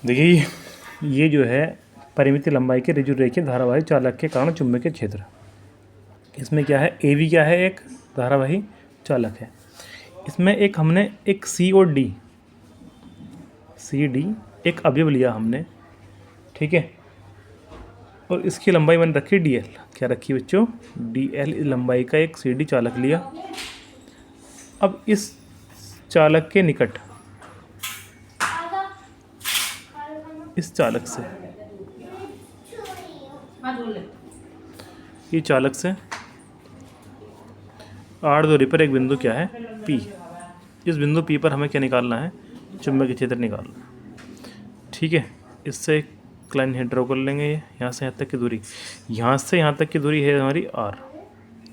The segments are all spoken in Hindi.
देखिए ये जो है परिमित लंबाई के ऋजुरेखीय धारावाही चालक के कारण चुंबकीय क्षेत्र, इसमें क्या है, ए वी क्या है, एक धारावाही चालक है। इसमें एक हमने एक सी और डी, सी डी एक अवयव लिया हमने, ठीक है, और इसकी लंबाई मैंने रखी डी एल। क्या रखी बच्चों, डी एल लंबाई का एक सी डी चालक लिया। अब इस चालक के निकट इस चालक से, ये चालक से आर दूरी पर एक बिंदु क्या है, पी। इस बिंदु पी पर हमें क्या निकालना है, चुंबकीय क्षेत्र निकालना है, ठीक है। इससे एक लाइन है ड्रॉ कर लेंगे, ये यहाँ से यहाँ तक की दूरी, यहाँ से यहाँ तक की दूरी है हमारी आर,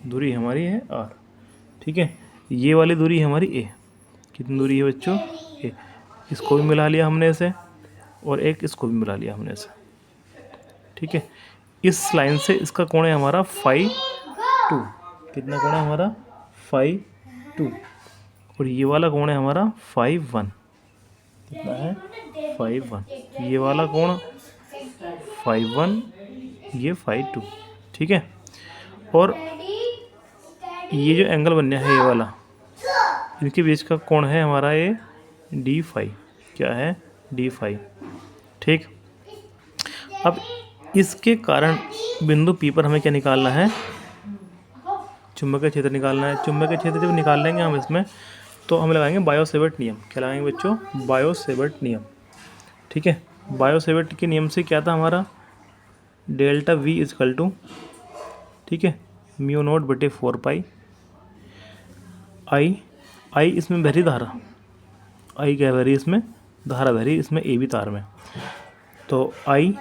दूरी हमारी है आर, ठीक है। ये वाली दूरी है हमारी ए। कितनी दूरी है बच्चों, ए। इसको भी मिला लिया हमने इसे, और एक इसको भी मिला लिया हमने इसे, ठीक है। इस लाइन से इसका कोण है हमारा 5-2। कितना कोण है हमारा, 5-2। और ये वाला कोण है हमारा 5-1। कितना है, 5-1। ये वाला कोण 5-1, ये 5-2, ठीक है। और ये जो एंगल बन है ये वाला, इनके बीच का कोण है हमारा ये D5। क्या है, D5, ठीक। अब इसके कारण बिंदु P पर हमें क्या निकालना है, चुंबकीय क्षेत्र निकालना है। चुंबकीय क्षेत्र जब निकाल लेंगे हम इसमें, तो हम लगाएंगे बायो-सेवर्ट नियम। क्या लगाएंगे बच्चों, बायो-सेवर्ट नियम, ठीक है। बायो-सेवर्ट के नियम से क्या था हमारा, डेल्टा V इजकल टू, ठीक है, म्यू नोट बटे 4 पाई आई इसमें बहरी धारा, आई क्या बहरी, इसमें धारा बहरी, इसमें ए बी तार में, तो आई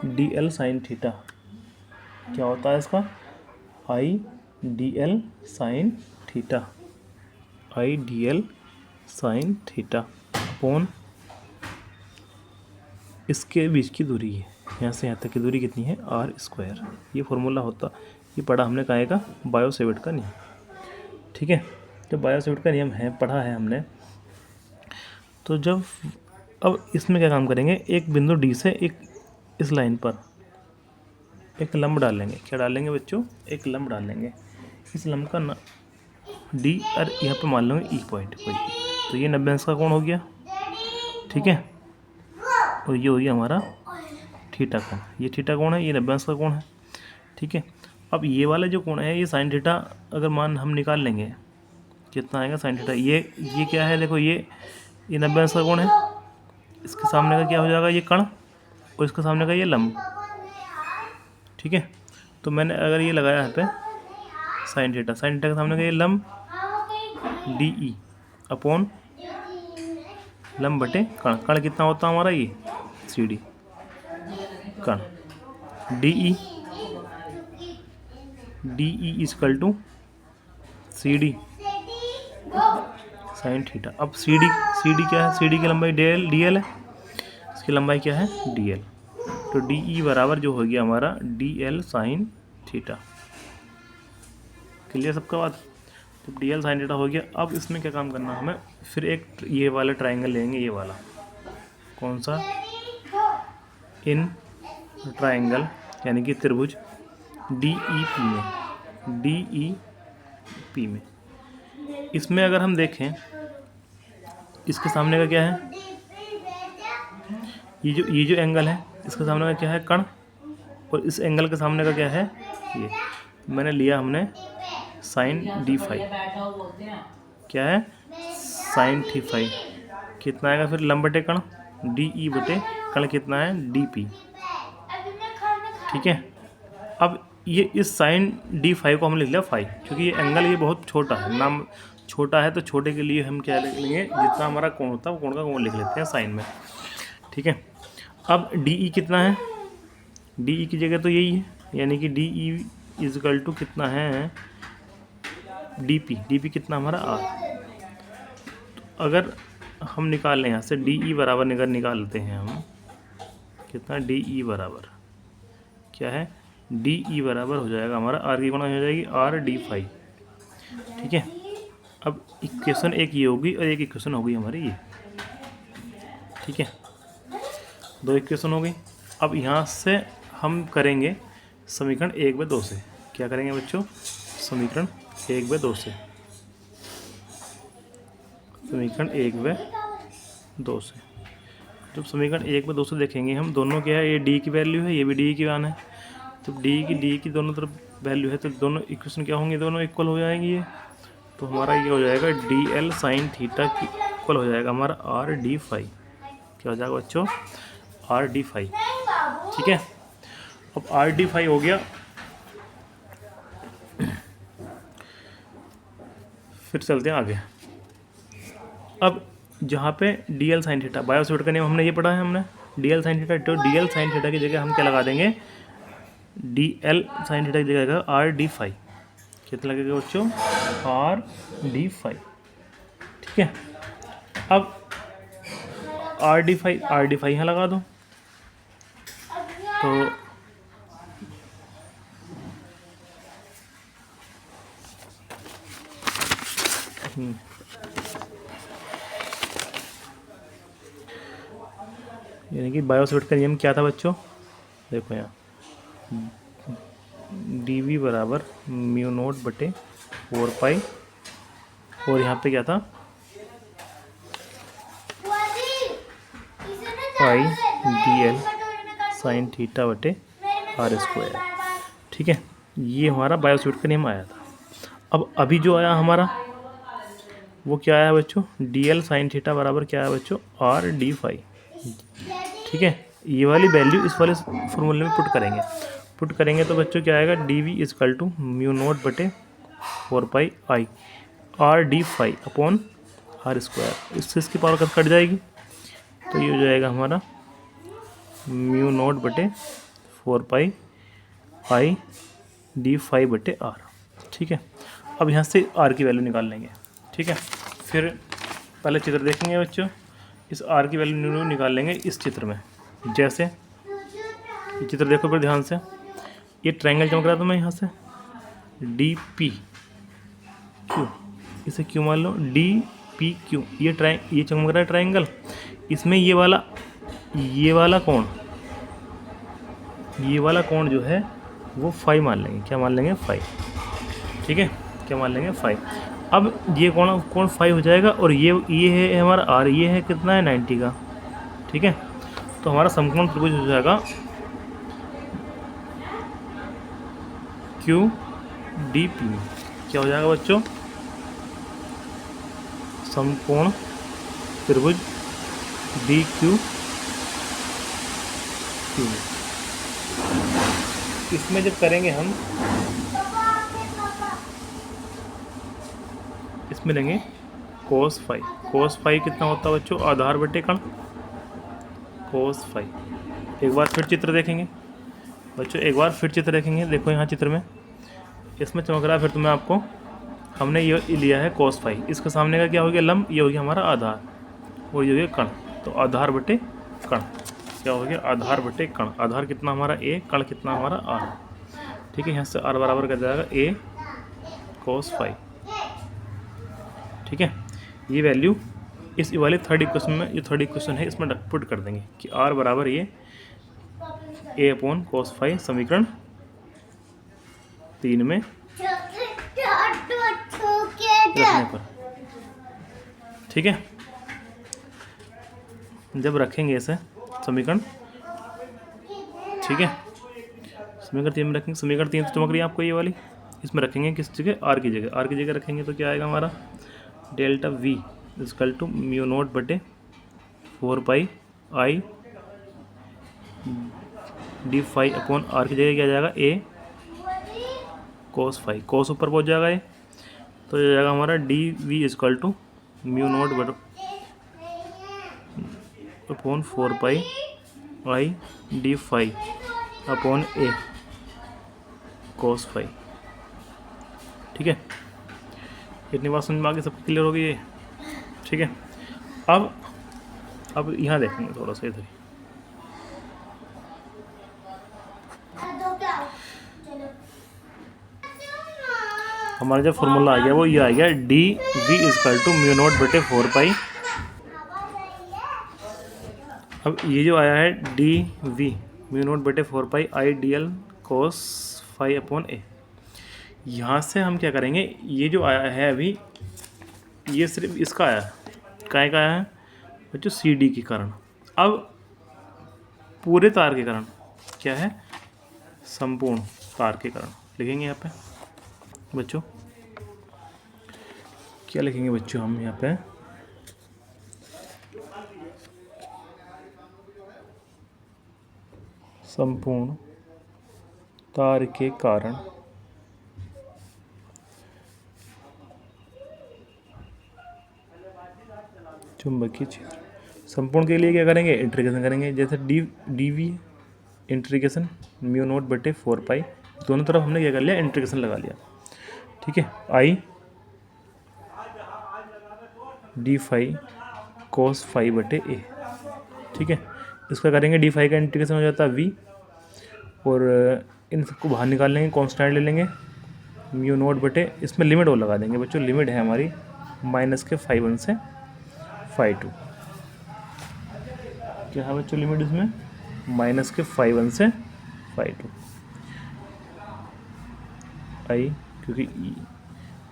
डी एल साइन थीटा क्या होता है इसका, आई डी एल साइन थीटा, आई d L sine theta upon इसके बीच की दूरी है, यहाँ से यहाँ तक की दूरी कितनी है, आर स्क्वायर। ये फॉर्मूला होता, ये पढ़ा हमने कहाँ का, बायो-सेवर्ट का नियम, ठीक है। जब बायो-सेवर्ट का नियम है, पढ़ा है हमने, तो जब अब इसमें क्या काम करेंगे, एक बिंदु डी से एक इस लाइन पर एक लंब डालेंगे। क्या डालेंगे बच्चों, एक लंब डालेंगे। इस लंब का डी और यहाँ पे मान लेंगे ई पॉइंट कोई, तो ये 90 अंश का कोण हो गया, ठीक है। और ये हो गया हमारा थीटा कोण, ये थीटा कोण है, ये 90 अंश का कोण है, ठीक है। अब ये वाला जो कोण है, ये साइन थीटा अगर मान हम निकाल लेंगे, कितना आएगा साइन थीटा, ये क्या है, देखो ये 90 अंश का कोण है, इसके सामने का क्या हो जाएगा, ये कण, और इसके सामने का ये लंब, ठीक है। तो मैंने अगर ये लगाया यहाँ पे साइन थीटा के सामने का ये लंब डी ई अपॉन लंब बटे कण, कण कितना होता है हमारा, ये सी डी कण, D E is equal to C D sine theta. अब सी डी क्या है, सी डी की लंबाई डी एल है, इसकी लंबाई क्या है, डी एल। तो डी ई बराबर जो हो गया हमारा D L sine theta. Clear सबका बात, तो डी एल साइन थीटा हो गया। अब इसमें क्या काम करना है हमें, फिर एक ये वाला ट्राइंगल लेंगे, ये वाला कौन सा, इन ट्राइंगल यानी कि त्रिभुज डी ई पी में, इसमें अगर हम देखें, इसके सामने का क्या है, ये जो एंगल है, इसके सामने का क्या है, कण, और इस एंगल के सामने का क्या है, ये मैंने लिया हमने साइन D5। क्या है, साइन D5 कितना आएगा, फिर लंब बटे कण डी ई बटे कण कितना है, DP, ठीक है। अब ये इस साइन D5 को हमने लिख लिया 5, क्योंकि ये एंगल ये बहुत छोटा है, नाम छोटा है, तो छोटे के लिए हम क्या लिख लेंगे, जितना हमारा कोण होता है वो कोण का कोण लिख लेते हैं साइन में, ठीक है। अब डी ई कितना है, डी ई की जगह तो यही है, यानी कि डी ई इजकल टू कितना है, डी पी कितना हमारा आर। तो अगर हम निकाल लें यहाँ से डी ई बराबर निकाल लेते हैं हम, कितना, डी ई बराबर क्या है, डी ई बराबर हो जाएगा हमारा आर की गुणा हो जाएगी आर D5, ठीक है। अब इक्वेशन एक ये होगी और एक इक्वेशन होगी हमारी ये, ठीक है। 2 इक्वेशन हो गई। अब यहाँ से हम करेंगे समीकरण 1/2 से। क्या करेंगे बच्चों? समीकरण 1/2 से, समीकरण 1/2 से। जब समीकरण 1/2 से देखेंगे हम, दोनों क्या है, ये डी की वैल्यू है, ये भी डी की मान है। तो डी की दोनों तरफ वैल्यू है, तो दोनों इक्वेशन क्या होंगे, दोनों इक्वल हो जाएंगी ये। तो हमारा ये हो जाएगा डी एल साइन थीटा की इक्वल हो जाएगा हमारा आर डी फाई। क्या हो जाएगा बच्चों? R D phi. ठीक है, अब आर डी फाई हो गया। फिर चलते हैं आगे। अब जहाँ पे डी एल साइन थीटा, बायोसोट का नियम हमने ये पढ़ा है, हमने डी एल साइन थीटा। तो डी एल साइन थीटा की जगह हम क्या लगा देंगे? डी एल साइन थीटा की जगह आर डी फाई। कितना लगेगा बच्चों? R D phi. ठीक है, अब आर डी फाई यहाँ लगा दो। तो यानी कि बायोसोट का नियम क्या था बच्चों? देखो यहाँ डी वी बराबर म्यू नोट बटे 4 पाई, और यहाँ पे क्या था? पाई डी एल साइन थीटा बटे आर स्क्वायर। ठीक है, ये हमारा बायोसोट का नियम आया था। अब अभी जो आया हमारा वो क्या आया बच्चों? डी एल साइन थीटा बराबर क्या आया बच्चों? R D phi. ठीक है, ये वाली वैल्यू इस वाले फॉर्मूले में पुट करेंगे तो बच्चों क्या आएगा? D V is equal to mu naught बटे 4 pi I R D phi upon R square. इससे इसकी पावर कट जाएगी, तो ये हो जाएगा हमारा म्यू नोट बटे 4 पाई आई डी फाई बटे आर। ठीक है, अब यहाँ से आर की वैल्यू निकाल लेंगे। ठीक है, फिर पहले चित्र देखेंगे बच्चों, इस आर की वैल्यू निकाल लेंगे इस चित्र में। जैसे ये चित्र देखो फिर ध्यान से, ये ट्रायंगल चमक रहा था, मैं यहाँ से डी पी क्यू, इसे क्यों मान लो, डी पी क्यू, ये चमक रहा है ट्रायंगल। इसमें ये वाला कोण जो है वो फाई मान लेंगे। क्या मान लेंगे? फाई। ठीक है, क्या मान लेंगे? फाई। अब ये कोण फाई हो जाएगा, और ये है हमारा आर, ये है कितना है? 90 का। ठीक है, तो हमारा समकोण त्रिभुज हो जाएगा क्यू डी पी। क्या हो जाएगा बच्चों? समकोण त्रिभुज डी क्यू क्यू। इसमें जब करेंगे हम, इसमें लेंगे कोस फाई। कोस फाई कितना होता है बच्चों? आधार बटे कण, कोस फाई। एक बार फिर चित्र देखेंगे बच्चों, एक बार फिर चित्र देखेंगे। देखो यहाँ चित्र में इसमें चमक रहा है, फिर तुम्हें आपको हमने ये लिया है कोस फाई। इसके सामने का क्या हो गया? लंब। ये हो गया हमारा आधार, और ये हो गया कण। तो आधार बटे कण क्या हो गया? आधार बटे कण। आधार कितना हमारा? ए, कण कितना हमारा? आर। ठीक है, यहाँ से आर बराबर कर जाएगा ए कोस फाई। ठीक है, ये वैल्यू इस वाले थर्ड इक्वेशन में, ये थर्ड इक्वेशन है, इसमें पुट कर देंगे कि आर बराबर ये ए अपॉन कोस फाई समीकरण 3 में रखने पर। ठीक है, जब रखेंगे इसे समीकरण, ठीक है, समीकरण 3 में रखेंगे। समीकरण 3 चमक रही है आपको ये वाली, इसमें रखेंगे किस जगह? आर की जगह। आर की जगह रखेंगे तो क्या आएगा हमारा? Delta V is equal to mu naught बटे 4 pi I D phi upon R की जगह क्या जाएगा? ए कोस फाई। कोस ऊपर पहुंच जाएगा ये, तो ये जाएगा हमारा d V is equal to mu naught बटे upon 4 pi I D phi upon a cos phi. ठीक है, इतनी बात समझ में आगे सबको क्लियर हो गई है? ठीक है, अब यहाँ देखेंगे थोड़ा सा इधर। हमारा जो फॉर्मूला आ गया वो ये आ गया, D V is equal to mu naught बटे 4 पाई अब ये जो आया है डी वी म्यू नोट बटे 4 pi I d l cos phi upon a, यहाँ से हम क्या करेंगे, ये जो आया है अभी ये सिर्फ इसका आया है, काय का आया है बच्चों, सी डी के कारण। अब पूरे तार के कारण क्या है, संपूर्ण तार के कारण लिखेंगे यहाँ पे बच्चों, क्या लिखेंगे बच्चों हम यहाँ पे, संपूर्ण तार के कारण चुंबकीय क्षेत्र। संपूर्ण के लिए क्या करेंगे, इंटीग्रेशन करेंगे, जैसे D V integration mu naught बटे 4 पाई, दोनों तरफ हमने क्या कर लिया, इंटीग्रेशन लगा लिया, ठीक है। I D phi cos phi बटे ए, ठीक है। इसका करेंगे डी फाई का इंटीग्रेशन हो जाता है वी, और इन सबको बाहर निकाल लेंगे, कॉन्स्टेंट ले लेंगे म्यू नोट बटे, इसमें लिमिट और लगा देंगे बच्चों, लिमिट है हमारी -φ1 से φ2, क्या है बच्चों लिमिट इसमें, -φ1 से φ2। आई क्योंकि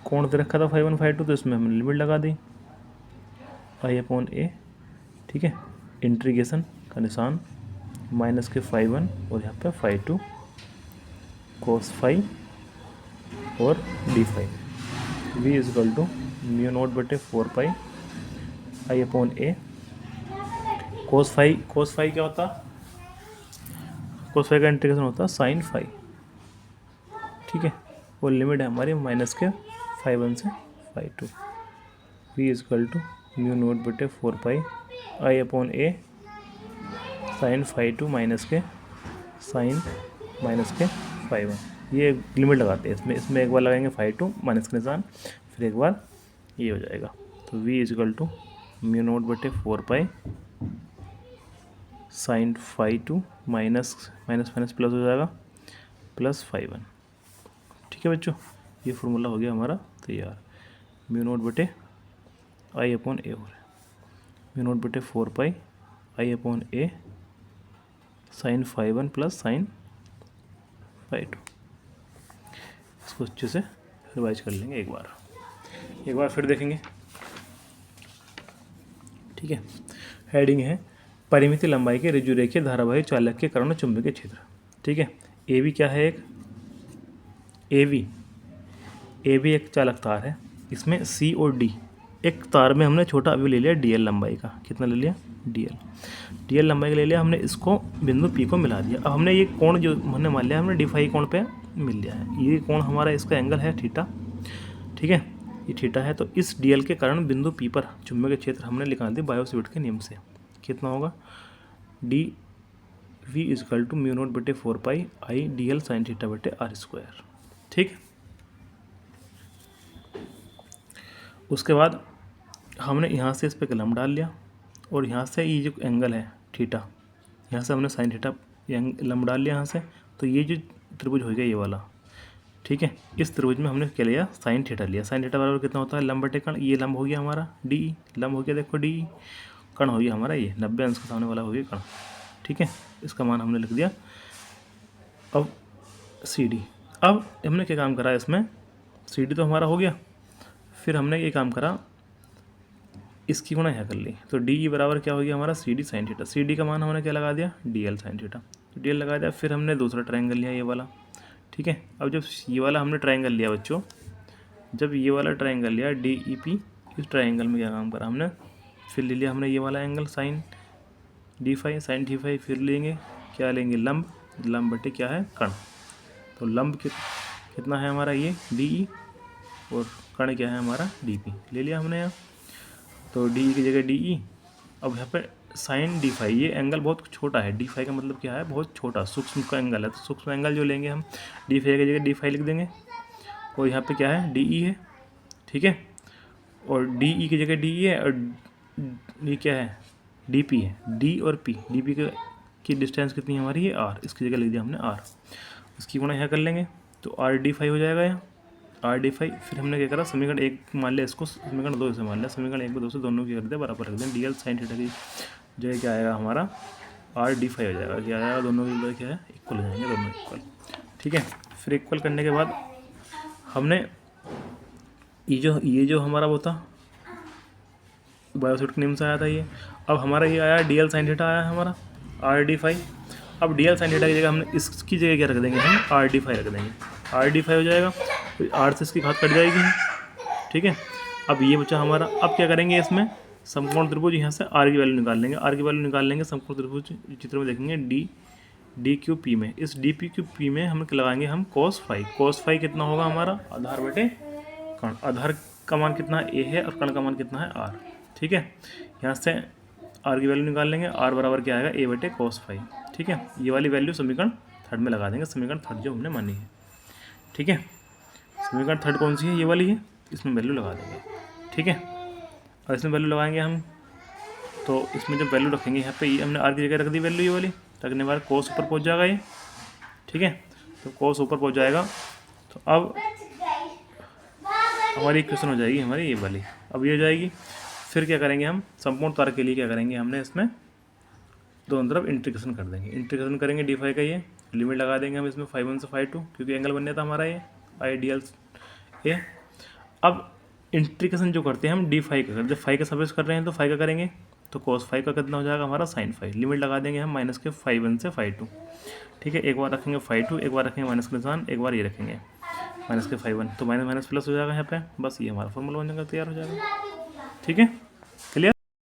कोण दे रखा था φ1 φ2, तो इसमें हमने लिमिट लगा दी आई अपॉन ए, ठीक है। इंटीग्रेशन का निशान -φ1 और यहाँ पे φ2 कोस फाई और D phi, V is equal to mu naught बटे 4 pi I upon a cos phi क्या होता, कोस फाई का इंटीग्रेशन होता साइन फाई, ठीक है। और लिमिट है हमारी -φ1 से φ2, V is equal to mu naught बटे 4 pi I upon a sine φ2 sine -φ1, ये लिमिट लगाते हैं इसमें एक बार लगाएंगे φ2 माइनस का निशान, फिर एक बार ये हो जाएगा, तो v is equal to mu naught बटे 4 पाई साइन φ2 माइनस प्लस हो जाएगा +φ1, ठीक है बच्चों। ये फार्मूला हो गया हमारा तैयार, म्यू नोट बटे आई अपॉन ए हो रहा है, म्यू नोट बटे 4 pi I upon a sign φ1 plus sign φ2। इसको अच्छे से रिवाइज कर लेंगे एक बार फिर देखेंगे, ठीक है। हेडिंग है परिमित लंबाई के ऋजुरेखीय धारावाही चालक के कारण चुंबकीय क्षेत्र, ठीक है। ए बी क्या है, एक ए बी एक चालक तार है, इसमें सी और डी, एक तार में हमने छोटा अवयव ले लिया डी एल लंबाई का, कितना ले लिया, डी एल लंबाई का ले लिया हमने, इसको बिंदु पी को मिला दिया। अब हमने ये कोण जो हमने मान लिया, हमने डी फाई कोण पे मिल लिया है, ये कोण हमारा इसका एंगल है थीटा, ठीक है, ये थीटा है। तो इस डी एल के कारण बिंदु पी पर चुंबकीय क्षेत्र हमने निकाल दिया बायो-सैवर्ट के नियम से, कितना होगा, d V is equal to mu naught बटे 4 pi I d L sine theta बटे आर स्क्वायर, ठीक है। उसके बाद हमने यहाँ से इस पर कलम डाल लिया, और यहाँ से ये जो एंगल है थीटा, यहाँ से हमने साइन थीटा लंब डाल लिया यहाँ से, तो ये जो त्रिभुज हो गया ये वाला, ठीक है। इस त्रिभुज में हमने क्या लिया, साइन थीटा लिया, साइन थीटा बराबर कितना होता है, लंब बटे कण, ये लंब हो गया हमारा डी ई, लंब हो गया देखो डी ई, कण हो गया हमारा ये 90 अंश के सामने वाला हो गया कण, ठीक है। इसका मान हमने लिख दिया। अब सी डी, अब हमने क्या काम करा इसमें, सी डी तो हमारा हो गया, फिर हमने ये काम करा, इसकी गुणा यहाँ कर ली, तो डी ई बराबर क्या हो गया हमारा, C D sine theta, C D का मान हमने क्या लगा दिया, D L sine theta, D L लगा दिया। फिर हमने दूसरा ट्रायंगल लिया ये वाला, ठीक है। अब जब ये वाला हमने ट्रायंगल लिया बच्चों, जब ये वाला ट्रायंगल लिया डी ई पी, इस ट्रायंगल में क्या काम करा हमने, फिर ले लिया हमने ये वाला angle sine D phi sine D phi, फिर लेंगे क्या लेंगे, लंब बटे क्या है, कण, तो लंब कितना है हमारा ये डी ई, और कण क्या है हमारा डी पी, ले लिया हमने यहाँ, तो डी ई की जगह डी ई। अब यहाँ पे साइन डी फाई, ये एंगल बहुत छोटा है, डी फाई का मतलब क्या है, बहुत छोटा सूक्ष्म का एंगल है, तो सूक्ष्म एंगल जो लेंगे हम, डी फाई की जगह डी फाई लिख देंगे, और यहाँ पे क्या है डी ई है, ठीक है, और डी ई की जगह डी ई है, और ये क्या है डी पी है, डी और पी, डी पी की डिस्टेंस कितनी है हमारी, ये आर, इसकी जगह लिख दिया हमने आर, इसकी गुणा यहाँ कर लेंगे, तो आर डी फाई हो जाएगा यहाँ, आर डी फाई। फिर हमने क्या करा, समीकरण 1 मान लिया इसको, समीकरण 2 से मान लिया, समीकरण 1 में 2 से दोनों की कर दिया बराबर रख दें, डी एल साइन थीटा की जगह क्या आएगा हमारा RD5 हो जाएगा। क्या आएगा, दोनों की क्या है, इक्वल हो जाएंगे दोनों इक्वल। ठीक है, फिर इक्वल करने के बाद हमने ये जो हमारा वो था बायोसेट के नेम से आया था ये, अब हमारा ये आया DL sin थीटा आया है हमारा RD5। अब DL sin थीटा की जगह हमने इसकी जगह क्या रख देंगे, हम RD5 रख देंगे। RD5 हो जाएगा, तो R से इसकी घात कट जाएगी। ठीक है, अब ये बचा हमारा। अब क्या करेंगे, इसमें समकोण त्रिभुज यहाँ से R की वैल्यू निकाल लेंगे। R की वैल्यू निकाल लेंगे समकोण त्रिभुज चित्र में देखेंगे DQP में। इस DPQP में हम लगाएंगे हम cos फाई। cos फाई कितना होगा हमारा, आधार बटे कर्ण। आधार का मान कितना है, A है, और कर्ण का मान कितना है, R। ठीक है, यहाँ से R की वैल्यू निकाल लेंगे। R बराबर क्या आएगा, A बटे cos फाई। ठीक है, ये वाली वैल्यू समीकरण 3 में लगा देंगे, समीकरण 3 जो हमने मानी है। ठीक है, समीकरण 3 कौन सी है, ये वाली है, इसमें वैल्यू लगा देंगे। ठीक है, और इसमें वैल्यू लगाएंगे हम, तो इसमें जब वैल्यू रखेंगे यहाँ पे, ये हमने R की जगह रख दी वैल्यू ये वाली, रखने के बाद cos ऊपर पहुँच जाएगा ये। ठीक है, तो cos ऊपर पहुँच जाएगा, तो अब हमारी इक्वेशन हो जाएगी हमारी ये वाली। अब ये हो जाएगी, फिर क्या करेंगे हम, संपूर्ण तार के लिए क्या करेंगे, हमने इसमें दोनों तरफ इंटीग्रेशन कर देंगे। इंटीग्रेशन करेंगे D5 का, ये लिमिट लगा देंगे हम इसमें 5 1 से 5 2, क्योंकि एंगल बन जाता हमारा ये आइडियल ये। अब इंटीग्रेशन जो करते हैं हम D5 का, जब 5 का सब्सिट्यूट कर रहे हैं तो 5 का करेंगे, तो cos 5 का कितना हो जाएगा हमारा sin 5। लिमिट लगा देंगे हम माइनस के 5 1 से 5 2। ठीक है, एक बार रखेंगे 5 2, एक बार रखेंगे माइनस का निशान, एक बार ये रखेंगे माइनस के 5 1, तो माइनस माइनस प्लस हो जाएगा यहाँ पे। बस ये हमारा फॉर्मूला बन जाएगा, तैयार हो जाएगा। ठीक है।